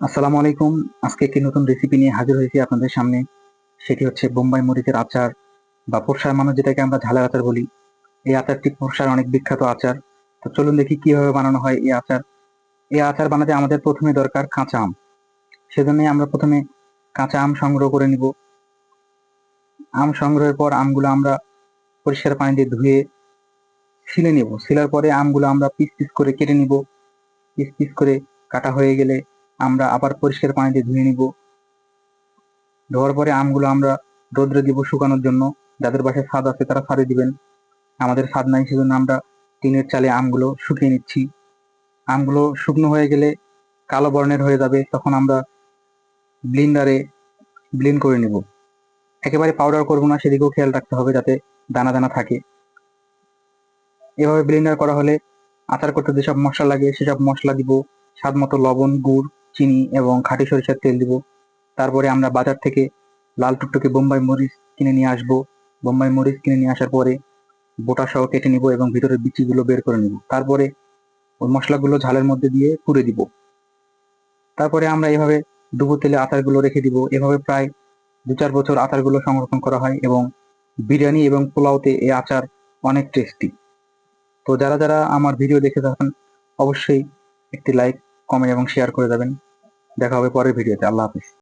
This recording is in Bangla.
আসসালামু আলাইকুম। আজকে একটি নতুন রেসিপি নিয়ে হাজির হয়েছি আপনাদের সামনে। সেটি হচ্ছে বোম্বাই মরিচের আচার বা পোরশার মানুষ যেটাকে আমরা ঝালের আচার বলি। এই আচারটি পোরশার অনেক বিখ্যাত আচার। তো চলুন দেখি কিভাবে বানানো হয় এই আচার। এই আচার বানাতে আমাদের প্রথমে দরকার কাঁচা আম। সেজন্য আমরা প্রথমে কাঁচা আম সংগ্রহ করে নিব। আম সংগ্রহের পর আমগুলো আমরা পরিষ্কার পানি দিয়ে ধুয়ে ছিলে নেব। ছিলার পরে আমগুলো আমরা পিস পিস করে কেটে নিব। পিস পিস করে কাটা হয়ে গেলে আমরা আবার পরিষ্কার পানি দিয়ে ধুয়ে নিব। ধোয়ার পরে আমগুলো আমরা রোদ্রে দিব শুকানোর জন্য। যাদের বাসায় ছাদ আছে তারা ছাদে দিবেন। আমাদের ছাদ নাই, সেজন্য আমরা টিনের চালে আমগুলো শুকিয়ে নিচ্ছি। আমগুলো শুকনো হয়ে গেলে কালো বর্ণের হয়ে যাবে, তখন আমরা ব্লিন্ডারে ব্লেন্ড করে নিব। একেবারে পাউডার করবো না, সেদিকেও খেয়াল রাখতে হবে যাতে দানা দানা থাকে। এভাবে ব্লেন্ডার করা হলে আচার করতে যেসব মশলা লাগে সেসব মশলা দিব। স্বাদ মতো লবণ, গুড়, চিনি এবং খাঁটি সরিষার তেল দিব। তারপরে আমরা বাজার থেকে লাল টুকটুকে বোম্বাই মরিচ কিনে নিয়ে আসবো। বোম্বাই মরিচ কিনে নিয়ে আসার পরে বোটা সহ কেটে নিব এবং ভিতরের বিচিগুলো বের করে নিব। তারপরে ওই মশলাগুলো ঝালের মধ্যে দিয়ে পুড়ে দিব। তারপরে আমরা এভাবে ডুবো তেলে আচারগুলো রেখে দিব। এভাবে প্রায় 2-4 বছর আচারগুলো সংরক্ষণ করা হয় এবং বিরিয়ানি এবং পোলাওতে এই আচার অনেক টেস্টি। তো যারা যারা আমার ভিডিও দেখে থাকেন অবশ্যই একটি লাইক, কমেন্ট এবং শেয়ার করে যাবেন। দেখা হবে পরের ভিডিওতে। আল্লাহ হাফিজ।